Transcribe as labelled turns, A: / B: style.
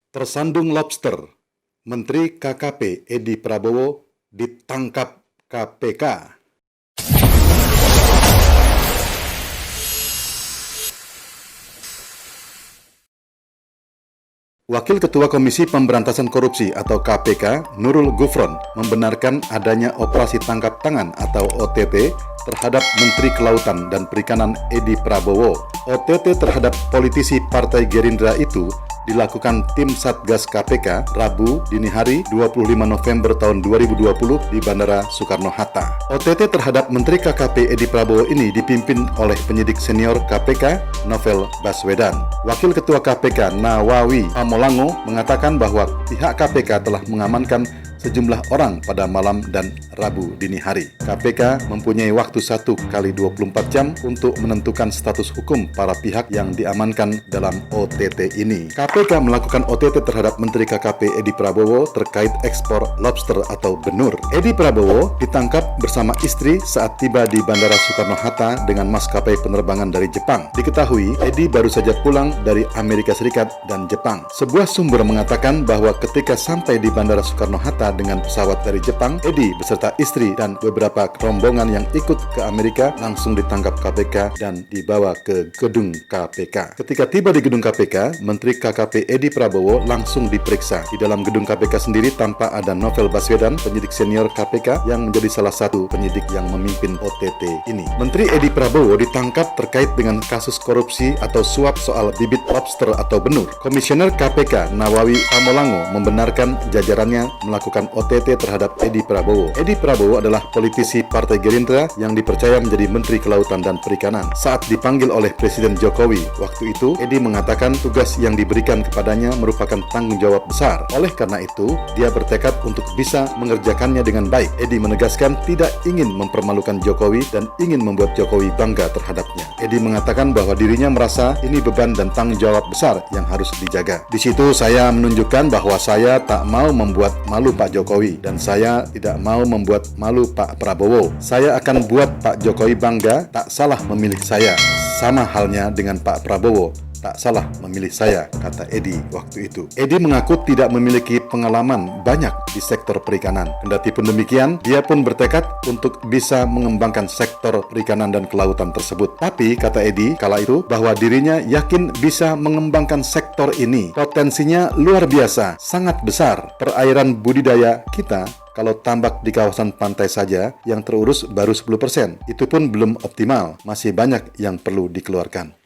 A: Tersandung lobster, Menteri KKP Edi Prabowo ditangkap KPK. Wakil Ketua Komisi Pemberantasan Korupsi atau KPK, Nurul Gufron, membenarkan adanya operasi tangkap tangan atau OTT terhadap Menteri Kelautan dan Perikanan Edi Prabowo. OTT terhadap politisi Partai Gerindra itu dilakukan tim Satgas KPK Rabu dini hari 25 November tahun 2020 di Bandara Soekarno-Hatta. OTT terhadap Menteri KKP Edi Prabowo ini dipimpin oleh penyidik senior KPK Novel Baswedan. Wakil Ketua KPK Nawawi Amolango mengatakan bahwa pihak KPK telah mengamankan sejumlah orang pada malam dan Rabu dini hari. KPK mempunyai waktu 1 kali 24 jam untuk menentukan status hukum para pihak yang diamankan dalam OTT ini. KPK melakukan OTT terhadap Menteri KKP Edi Prabowo terkait ekspor lobster atau benur. Edi Prabowo ditangkap bersama istri saat tiba di Bandara Soekarno-Hatta dengan maskapai penerbangan dari Jepang. Diketahui, Edi baru saja pulang dari Amerika Serikat dan Jepang. Sebuah sumber mengatakan bahwa ketika sampai di Bandara Soekarno-Hatta dengan pesawat dari Jepang, Edi beserta istri dan beberapa rombongan yang ikut ke Amerika langsung ditangkap KPK dan dibawa ke gedung KPK. Ketika tiba di gedung KPK, Menteri KKP Edi Prabowo langsung diperiksa. Di dalam gedung KPK sendiri tampak ada Novel Baswedan, penyidik senior KPK yang menjadi salah satu penyidik yang memimpin OTT ini. Menteri Edi Prabowo ditangkap terkait dengan kasus korupsi atau suap soal bibit lobster atau benur. Komisioner KPK Nawawi Amolango membenarkan jajarannya melakukan OTT terhadap Edi Prabowo. Edi Prabowo adalah politisi Partai Gerindra yang dipercaya menjadi Menteri Kelautan dan Perikanan. Saat dipanggil oleh Presiden Jokowi, waktu itu Edi mengatakan tugas yang diberikan kepadanya merupakan tanggung jawab besar. Oleh karena itu, dia bertekad untuk bisa mengerjakannya dengan baik. Edi menegaskan tidak ingin mempermalukan Jokowi dan ingin membuat Jokowi bangga terhadapnya. Edi mengatakan bahwa dirinya merasa ini beban dan tanggung jawab besar yang harus dijaga. Di situ saya menunjukkan bahwa saya tak mau membuat malu Pak Jokowi dan saya tidak mau membuat malu Pak Prabowo. Saya akan buat Pak Jokowi bangga, tak salah memilih saya. Sama halnya dengan Pak Prabowo, tak salah memilih saya, kata Edi waktu itu. Edi mengaku tidak memiliki pengalaman banyak di sektor perikanan. Kendati pun demikian, dia pun bertekad untuk bisa mengembangkan sektor perikanan dan kelautan tersebut. Tapi, kata Edi kala itu, bahwa dirinya yakin bisa mengembangkan sektor ini. Potensinya luar biasa, sangat besar. Perairan budidaya kita kalau tambak di kawasan pantai saja yang terurus baru 10%. Itu pun belum optimal, masih banyak yang perlu dikeluarkan.